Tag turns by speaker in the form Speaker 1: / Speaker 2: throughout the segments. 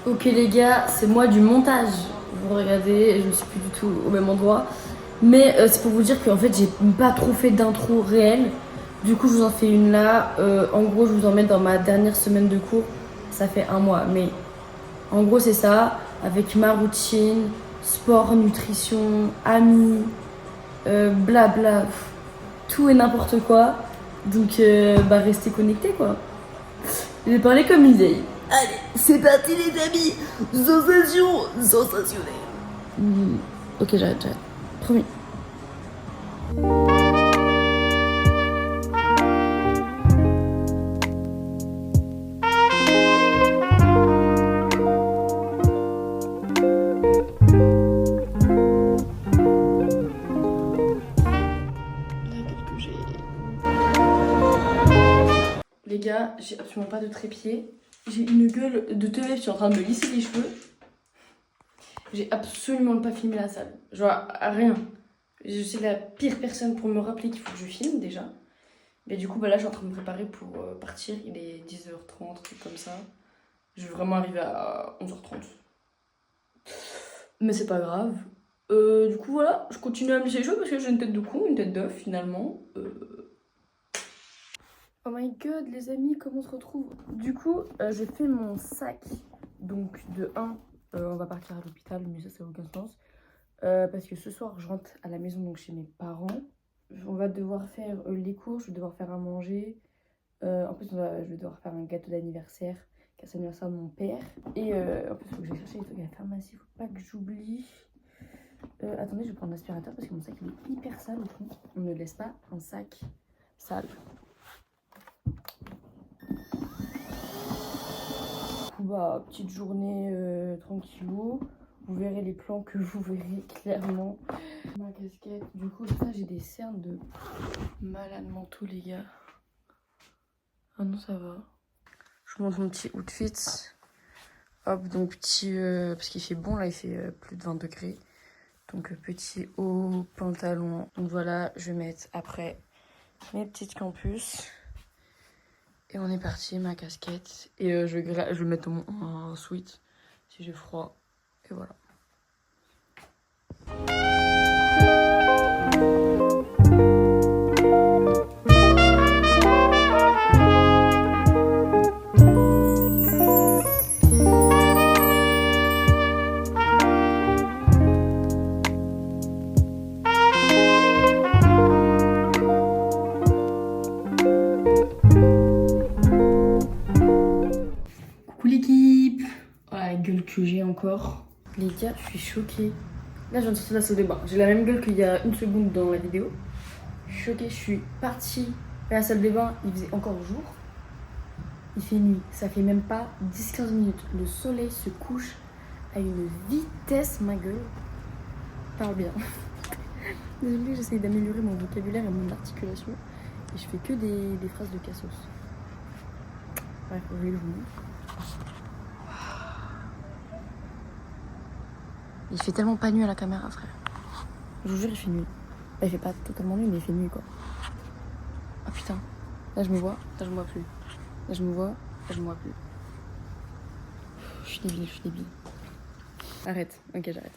Speaker 1: Ok les gars, c'est moi du montage. Vous regardez, je ne suis plus du tout au même endroit. Mais c'est pour vous dire qu'en fait j'ai pas trop fait d'intro réelle. Du coup je vous en fais une là. En gros je vous emmène dans ma dernière semaine de cours. Ça fait un mois. Mais en gros c'est ça. Avec ma routine, sport, nutrition, amis, blabla. Tout et n'importe quoi. Donc bah restez connectés quoi. Je vais parler comme une vieille. Allez, c'est parti les amis. Sensation sensationnelle. Ok, j'arrête. Promis. Les gars, j'ai absolument pas de trépied. J'ai une gueule de teuf, je suis en train de me lisser les cheveux. J'ai absolument pas filmé la salle. Genre, rien. Je suis la pire personne pour me rappeler qu'il faut que je filme déjà. Mais du coup, bah là, je suis en train de me préparer pour partir. Il est 10h30, truc comme ça. Je vais vraiment arriver à 11h30. Mais c'est pas grave. Du coup, voilà, je continue à me lisser les cheveux parce que j'ai une tête de con, une tête d'œuf finalement. Oh my god, les amis, comment on se retrouve? Du coup, j'ai fait mon sac. Donc, de 1, on va partir à l'hôpital, mais ça n'a aucun sens. Parce que ce soir, je rentre à la maison, donc chez mes parents. On va devoir faire les courses, je vais devoir faire à manger. En plus, je vais devoir faire un gâteau d'anniversaire, car c'est l'anniversaire de mon père. Et en plus, il faut que j'aille chercher les trucs à la pharmacie, il faut pas que j'oublie. Attendez, je vais prendre l'aspirateur parce que mon sac il est hyper sale au fond. On ne laisse pas un sac sale. Bah, petite journée tranquillou. Vous verrez les plans que vous verrez clairement. Ma casquette, du coup, ça j'ai des cernes de malade mentaux, les gars. Ah non, ça va. Je vous montre mon petit outfit. Hop, donc petit. Parce qu'il fait bon, là, il fait plus de 20 degrés. Donc petit haut, pantalon. Donc voilà, je vais mettre après mes petites campus. Et on est parti, ma casquette. Et je vais mettre un sweat si j'ai froid. Et voilà. Coucou l'équipe. Oh, la gueule que j'ai encore. Les gars, je suis choquée. Là, je viens de sortir de la salle de bain. J'ai la même gueule qu'il y a une seconde dans la vidéo. Je suis choquée, je suis partie à la salle de bain. Il faisait encore jour. Il fait nuit. Ça fait même pas 10-15 minutes. Le soleil se couche à une vitesse, ma gueule. Parle bien. Désolée, j'essaye d'améliorer mon vocabulaire et mon articulation. Et je fais que des phrases de cassos. Bref, je vais le vous montrer. Il fait tellement pas nuit à la caméra, frère. Je vous jure, il fait nuit. Bah, il fait pas totalement nuit, mais il fait nuit, quoi. Ah putain. Là, je me vois. Là, je me vois plus. Là, je me vois. Là, je me vois plus. Je suis débile. Arrête. Ok, j'arrête.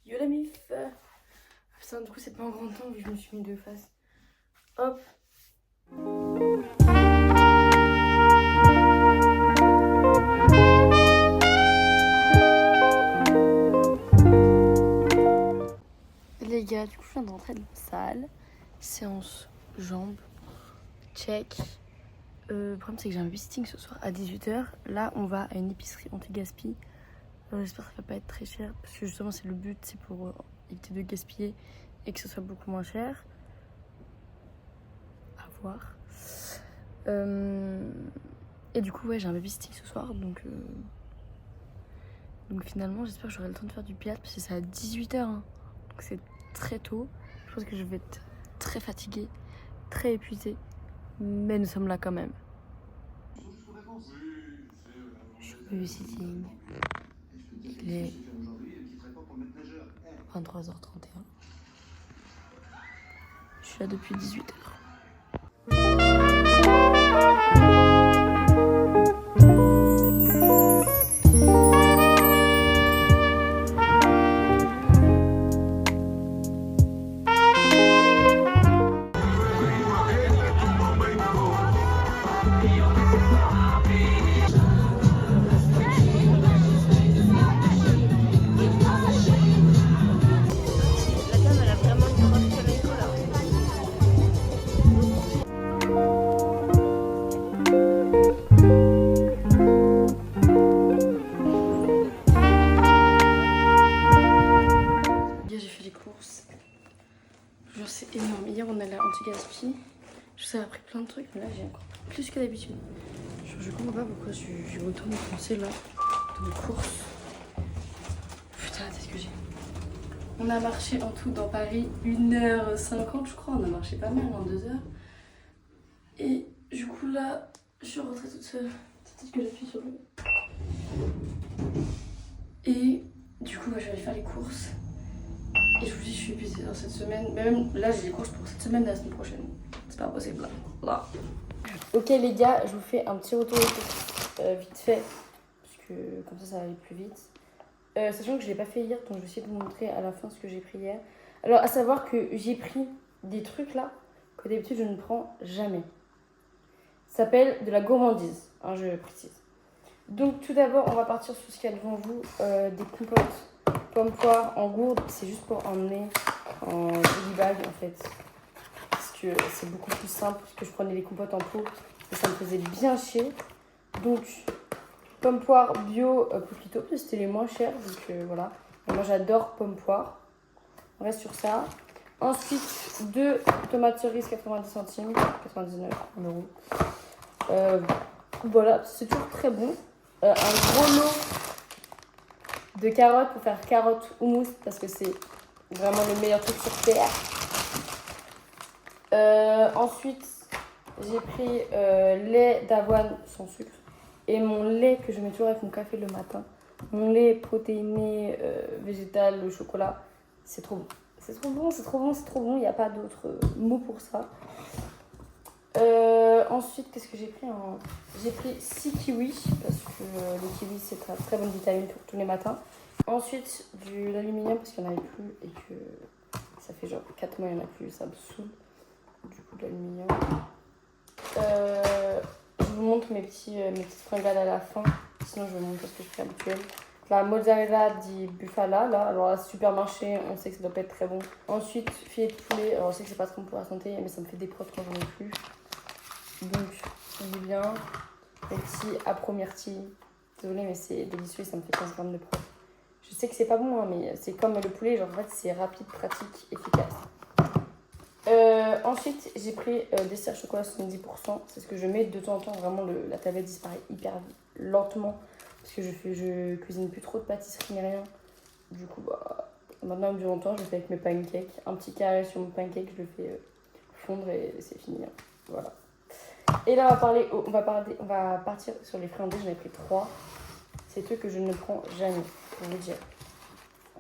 Speaker 1: Yo la mif. Ah, putain, du coup, c'est pas en grand temps vu que je me suis mis de face. Hop. Les gars, du coup, je viens d'entrer dans la salle. Séance jambes. Check. Le problème, c'est que j'ai un visiting ce soir à 18h. Là, on va à une épicerie anti-gaspi. J'espère que ça va pas être très cher. Parce que justement, c'est le but, c'est pour éviter de gaspiller et que ce soit beaucoup moins cher. À voir. Et du coup, ouais, j'ai un babysitting ce soir. Donc finalement, j'espère que j'aurai le temps de faire du pilates parce que c'est à 18h. Hein. Donc c'est très tôt. Je pense que je vais être très fatiguée, très épuisée. Mais nous sommes là quand même. Je suis au babysitting. Il est 23h31. Je suis là depuis 18h. trucs, mais là j'ai encore plus que d'habitude. Genre, je comprends pas pourquoi je retourne penser là, de mes courses. Putain, qu'est-ce que j'ai. On a marché en tout dans Paris 1h50, je crois. On a marché pas mal en 2 heures. Et du coup, là, je suis rentrée toute seule. C'est peut-être que j'appuie sur le. Et du coup, je vais aller faire les courses. Et je vous dis, je suis épuisée dans cette semaine. Mais même là, j'ai les courses pour cette semaine et la semaine prochaine. C'est pas possible là. Ok, les gars, je vous fais un petit retour vite fait. Parce que comme ça va aller plus vite. Sachant que je l'ai pas fait hier, donc je vais essayer de vous montrer à la fin ce que j'ai pris hier. Alors, à savoir que j'ai pris des trucs là que d'habitude je ne prends jamais. Ça s'appelle de la gourmandise, hein, je précise. Donc, tout d'abord, on va partir sur ce qu'il y a devant vous, des compotes. Pommes poires en gourde, c'est juste pour emmener en goodie bag en fait. Parce que c'est beaucoup plus simple que je prenais les compotes en pot et ça me faisait bien chier. Donc, pommes poires bio Poquito, parce que c'était les moins chers. Donc voilà. Et moi j'adore pommes poires. On reste sur ça. Ensuite, 2 tomates cerises 90 centimes, 99 €. Voilà, c'est toujours très bon. Un gros lot de carottes pour faire carottes houmous parce que c'est vraiment le meilleur truc sur terre. Ensuite, j'ai pris lait d'avoine sans sucre et mon lait que je mets toujours avec mon café le matin. Mon lait protéiné, végétal, le chocolat, c'est trop bon. C'est trop bon, c'est trop bon, c'est trop bon. Il n'y a pas d'autre mot pour ça. Ensuite, qu'est-ce que j'ai pris J'ai pris 6 kiwis parce que les kiwis c'est très, très bonne vitamine pour tous les matins. Ensuite, de l'aluminium parce qu'il n'y en avait plus et que ça fait genre 4 mois il n'y en a plus, ça me saoule. Du coup, de l'aluminium. Je vous montre mes petites fringales à la fin. Sinon, je vais vous montrer ce que je fais habituellement. La mozzarella di bufala, là, alors à supermarché, on sait que ça doit pas être très bon. Ensuite, filet de poulet, alors je sais que c'est pas très bon pour la santé, mais ça me fait des protes quand j'en ai plus. Donc, je dis bien, les petits apro-myrtilles. Désolée, mais c'est délicieux, ça me fait 15 grammes de protes. Je sais que c'est pas bon, hein, mais c'est comme le poulet, genre en fait, c'est rapide, pratique, efficace. Ensuite, j'ai pris dessert chocolat 70%. C'est ce que je mets de temps en temps. Vraiment, la tablette disparaît hyper lentement. Parce que je cuisine plus trop de pâtisserie ni rien. Du coup, bah, maintenant, du longtemps, je le fais avec mes pancakes. Un petit carré sur mon pancake, je le fais fondre et c'est fini. Hein. Voilà. Et là, on va partir sur les friandises. J'en ai pris 3. C'est trucs que je ne prends jamais, pour vous dire.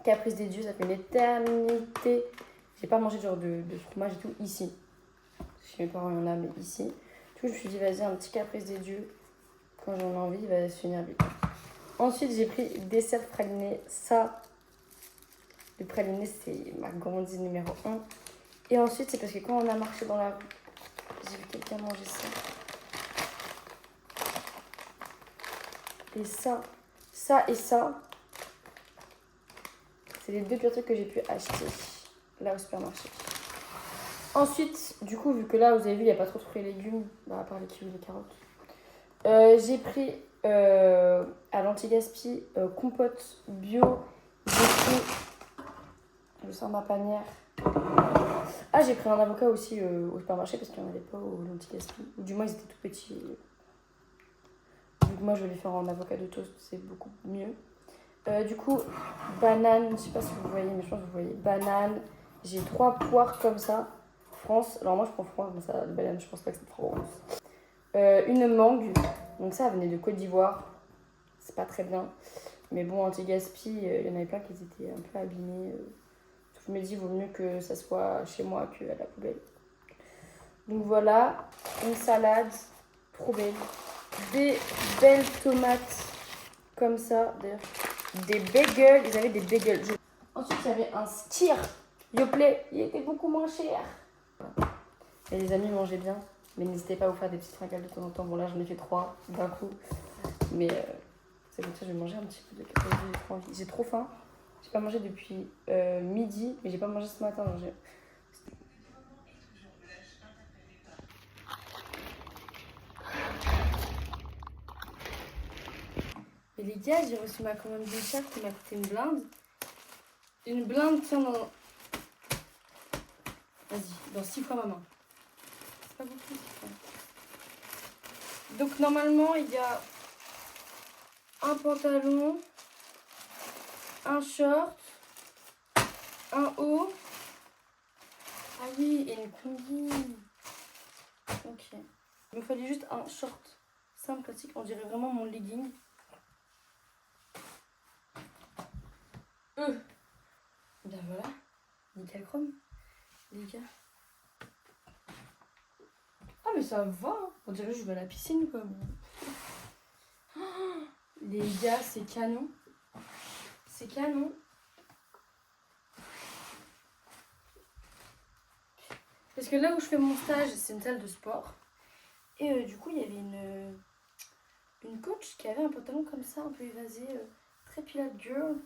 Speaker 1: Caprice des dieux, ça fait une éternité. J'ai pas mangé genre de fromage et tout ici. Chez mes parents, il y en a, mais ici. Du coup, je me suis dit, vas-y, un petit caprice des dieux. Quand j'en ai envie, il va se finir vite. Ensuite, j'ai pris dessert praliné. Ça, le praliné, c'est ma gourmandise numéro 1. Et ensuite, c'est parce que quand on a marché dans la rue, j'ai vu quelqu'un manger ça. Et ça et ça, c'est les 2 pires trucs que j'ai pu acheter là au supermarché. Ensuite, du coup, vu que là, vous avez vu, il n'y a pas trop de fruits et légumes, bah, à part les kiwis et les carottes. J'ai pris à l'anti-gaspi compote bio. J'ai pris, je sors ma panière. Ah, j'ai pris un avocat aussi au supermarché parce qu'il n'y en avait pas au l'anti-gaspi. Ou du moins, ils étaient tout petits. Du coup, moi, je vais les faire en avocat de toast, c'est beaucoup mieux. Du coup, banane, je sais pas si vous voyez, mais je pense que vous voyez. Banane, j'ai 3 poires comme ça. France, alors moi je prends France, mais ça, la banane, je pense pas que c'est France. Une mangue, donc ça venait de Côte d'Ivoire, c'est pas très bien. Mais bon, anti-gaspi, il y en avait plein qui étaient un peu abîmés. Je me dis, il vaut mieux que ça soit chez moi qu'à la poubelle. Donc voilà, une salade, trop belle. Des belles tomates comme ça, d'ailleurs. Des bagels, ils avaient des bagels. Ensuite, il y avait un skyr Yoplait, il était beaucoup moins cher. Et les amis, mangez bien. Mais n'hésitez pas à vous faire des petites fringales de temps en temps. Bon, là, j'en ai fait 3 d'un coup. Mais c'est comme ça, je vais manger un petit peu de café. J'ai trop faim. J'ai pas mangé depuis midi, mais j'ai pas mangé ce matin. Donc et les gars, j'ai reçu ma commande de chat qui m'a coûté une blinde. Une blinde, tiens, dans... Vas-y, dans 6 fois ma main. C'est pas beaucoup, 6 fois. Donc normalement il y a un pantalon, un short, un haut. Ah oui, et une combi. Ok. Il me fallait juste un short simple, classique. On dirait vraiment mon legging. Ben voilà. Nickel chrome. Les gars. Ah mais ça va. Hein. On dirait que je vais à la piscine quoi. Oh, les gars, c'est canon. C'est canon. Parce que là où je fais mon stage, c'est une salle de sport. Et du coup, il y avait une coach qui avait un pantalon comme ça, un peu évasé, très pilote girl.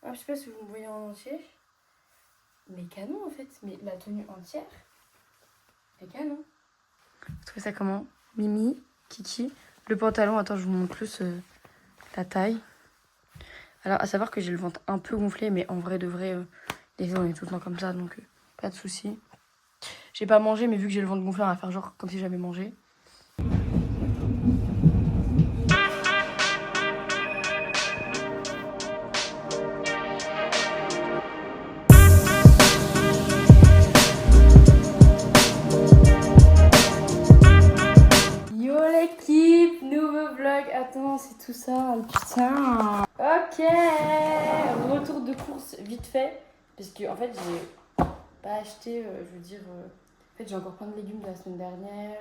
Speaker 1: Ah, je sais pas si vous me voyez en entier. Mais canon en fait. Mais la tenue entière est canon. Vous trouvez ça comment? Mimi, Kiki. Le pantalon, attends, je vous montre plus la taille. Alors, à savoir que j'ai le ventre un peu gonflé, mais en vrai de vrai, les filles, on est tout le temps comme ça, donc pas de soucis. J'ai pas mangé, mais vu que j'ai le ventre gonflé, on va faire genre comme si j'avais mangé. Yo l'équipe, nouveau vlog. Attends, c'est tout ça, putain. Ok, retour de course vite fait, parce que en fait j'ai pas acheté, je veux dire, en fait j'ai encore plein de légumes de la semaine dernière.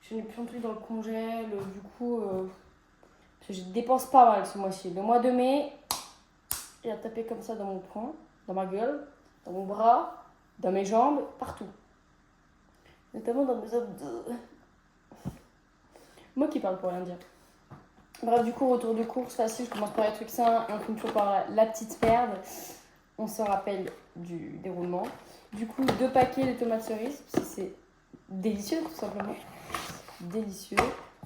Speaker 1: Je n'ai plus un truc dans le congèle, du coup, parce que je dépense pas mal ce mois-ci. Le mois de mai, il a tapé comme ça dans mon poing, dans ma gueule, dans mon bras, dans mes jambes, partout. Notamment dans mes abdos. Moi qui parle pour rien dire. Bref, du coup, retour de course facile, je commence par les trucs sains et on finit toujours par la petite merde. On se rappelle du déroulement. Du coup, 2 paquets de tomates cerises, parce que c'est délicieux tout simplement. Délicieux.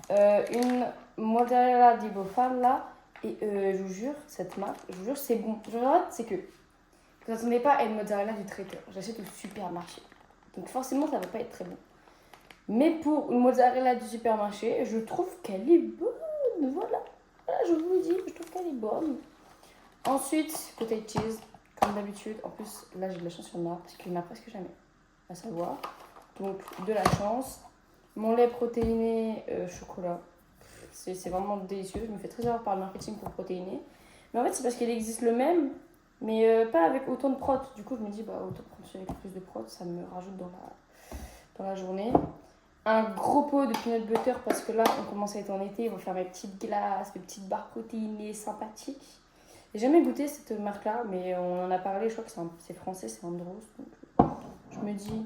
Speaker 1: Une mozzarella di bofala et je vous jure, cette marque, je vous jure, c'est bon. Je regrette, c'est que vous n'attendez pas à une mozzarella du traiteur. J'achète au supermarché. Donc forcément, ça ne va pas être très bon. Mais pour une mozzarella du supermarché, je trouve qu'elle est bonne. Voilà, je vous le dis, je trouve qu'elle est bonne. Ensuite, cottage cheese, comme d'habitude. En plus, là, j'ai de la chance sur le Nord, parce qu'il n'y en a presque jamais, à savoir. Donc, de la chance. Mon lait protéiné chocolat. C'est vraiment délicieux. Je me fais très avoir par le marketing pour protéiner. Mais en fait, c'est parce qu'il existe le même, mais pas avec autant de prot. Du coup, je me dis, bah, autant prendre celui avec plus de prot, ça me rajoute dans la journée. Un gros pot de peanut butter parce que là on commence à être en été, on va faire mes petites glaces, mes petites barres protéinées sympathiques. J'ai jamais goûté cette marque là, mais on en a parlé, je crois que c'est français, c'est Andros. Donc je me dis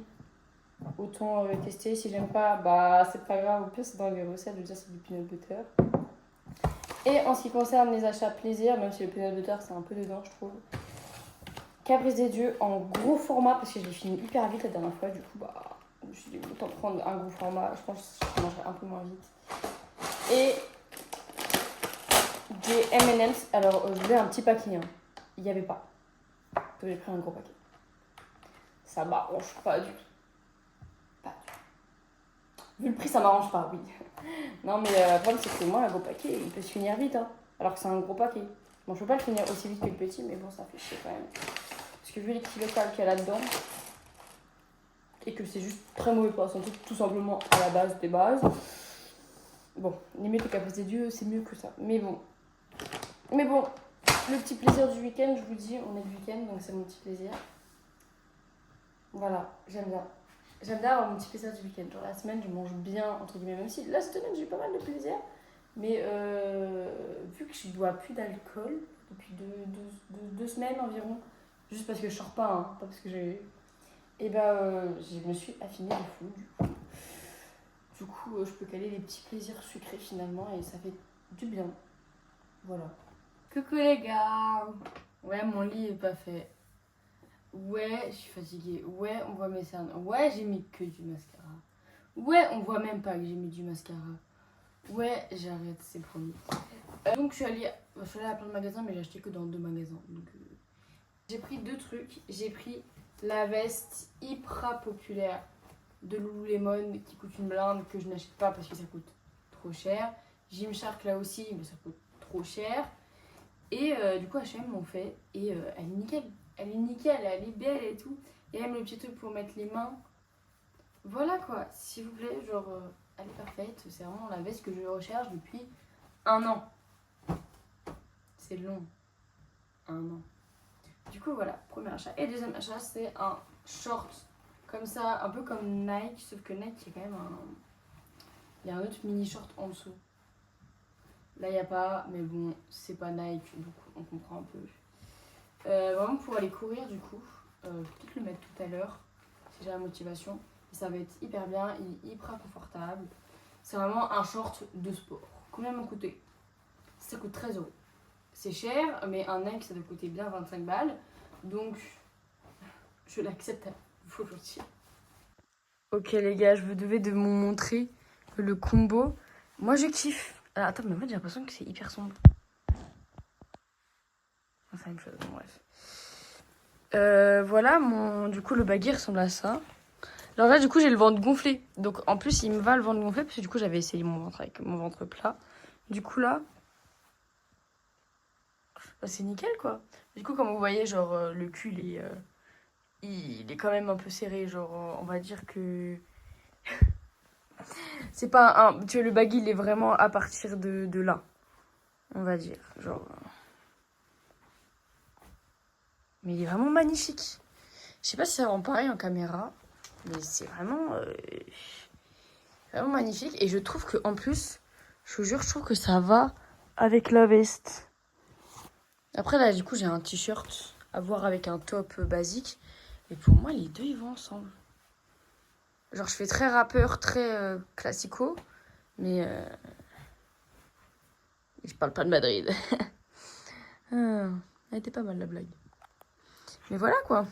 Speaker 1: autant tester, si j'aime pas, bah c'est pas grave, au pire c'est dans les recettes, je veux dire c'est du peanut butter. Et en ce qui concerne les achats plaisir, même si le peanut butter c'est un peu dedans je trouve. Caprice des dieux en gros format parce que je l'ai fini hyper vite la dernière fois, du coup bah je me suis dit autant prendre un gros format, je pense que je mangerai un peu moins vite. Et des M&M's, alors je voulais un petit paquet, hein. Il n'y avait pas. Donc j'ai pris un gros paquet. Ça m'arrange pas du tout. Pas du tout. Vu le prix, ça m'arrange pas, oui. Non mais le problème c'est que moi un gros paquet, il peut se finir vite, hein. Alors que c'est un gros paquet. Bon je peux pas le finir aussi vite que le petit, mais bon ça fait chier quand même. Parce que vu les kilocalories qu'il y a là-dedans, et que c'est juste très mauvais pour la santé, tout simplement à la base des bases. Bon, limite le caprice des dieux, c'est mieux que ça. Mais bon, le petit plaisir du week-end, je vous dis, on est le week-end, donc c'est mon petit plaisir. Voilà, j'aime bien. J'aime bien avoir mon petit plaisir du week-end. Genre la semaine, je mange bien, entre guillemets, même si là, cette semaine, j'ai eu pas mal de plaisir. Mais vu que je bois plus d'alcool depuis deux semaines environ, juste parce que je sors pas, hein, pas parce que j'ai... Et je me suis affinée de fou, du coup, je peux caler des petits plaisirs sucrés finalement et ça fait du bien. Voilà. Coucou les gars. Ouais, mon lit est pas fait. Ouais, je suis fatiguée. Ouais, on voit mes cernes. Ouais, j'ai mis que du mascara. Ouais, on voit même pas que j'ai mis du mascara. Ouais, j'arrête, c'est promis. Donc je suis allée à plein de magasins, mais j'ai acheté que dans 2 magasins. Donc j'ai pris 2 trucs. J'ai pris la veste hyper populaire de Lululemon qui coûte une blinde, que je n'achète pas parce que ça coûte trop cher. Gymshark là aussi, mais ça coûte trop cher. Et du coup H&M m'ont fait, et elle est nickel. Elle est nickel, elle est belle et tout. Et même le petit truc pour mettre les mains. Voilà quoi, s'il vous plaît, genre, elle est parfaite. C'est vraiment la veste que je recherche depuis 1 an. C'est long. 1 an. Du coup, voilà, premier achat. Et deuxième achat, c'est un short comme ça, un peu comme Nike, sauf que Nike, il y a quand même un... Il y a un autre mini short en dessous. Là, il n'y a pas, mais bon, c'est pas Nike, donc on comprend un peu. Vraiment pour aller courir, du coup, je vais peut-être le mettre tout à l'heure, si j'ai la motivation. Ça va être hyper bien, il est hyper confortable. C'est vraiment un short de sport. Combien m'a coûté? Ça coûte 13 euros. C'est cher, mais un Nike, ça doit coûter bien 25 balles. Donc, je l'accepte volontiers. Ok les gars, je vous devais de vous montrer le combo. Moi, je kiffe. Ah, attends, mais en fait, j'ai l'impression que c'est hyper sombre. Enfin, c'est la même chose, bon, bref. Voilà, du coup, le baggy ressemble à ça. Alors là, du coup, j'ai le ventre gonflé. Donc, en plus, il me va le ventre gonflé, parce que du coup, j'avais essayé mon ventre avec mon ventre plat. Du coup, là, bah, c'est nickel, quoi. Du coup, comme vous voyez, genre, le cul, il est quand même un peu serré. Genre, on va dire que... c'est pas un... Tu vois, le baggy, il est vraiment à partir de là. On va dire, genre... Mais il est vraiment magnifique. Je sais pas si ça rend pareil en caméra, mais c'est vraiment magnifique. Et je trouve que en plus, je vous jure, je trouve que ça va avec la veste. Après là, du coup, j'ai un t-shirt à voir avec un top basique. Et pour moi, les deux, ils vont ensemble. Genre, je fais très rappeur, très classico, mais je parle pas de Madrid. Elle était pas mal la blague. Mais voilà quoi.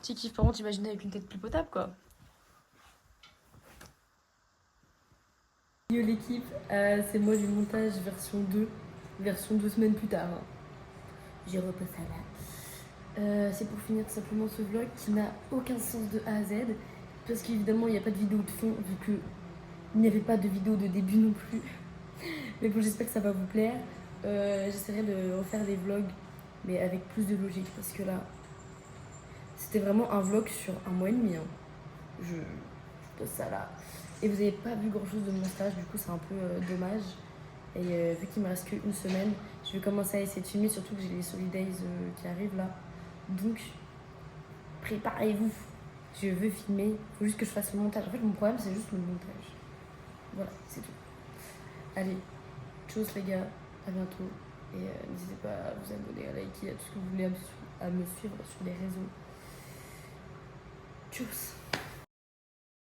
Speaker 1: Petit kiff, par contre, imaginez avec une tête plus potable quoi. Yo l'équipe, c'est moi du montage version 2 semaines plus tard. J'ai repassé là. C'est pour finir tout simplement ce vlog qui n'a aucun sens de A à Z. Parce qu'évidemment, il n'y a pas de vidéo de fond, vu que il n'y avait pas de vidéo de début non plus. Mais bon, j'espère que ça va vous plaire. J'essaierai de refaire des vlogs, mais avec plus de logique. Parce que là, c'était vraiment un vlog sur 1 mois et demi. Hein. Je pose ça là. Et vous n'avez pas vu grand chose de mon stage, du coup c'est un peu dommage. Et vu qu'il me reste qu'une semaine, je vais commencer à essayer de filmer, surtout que j'ai les Solidays qui arrivent là. Donc, préparez-vous. Je veux filmer, il faut juste que je fasse le montage. En fait, mon problème c'est juste le montage. Voilà, c'est tout. Allez, tchuss les gars, à bientôt. Et n'hésitez pas à vous abonner, à liker, à tout ce que vous voulez, à me suivre sur les réseaux. Tchuss.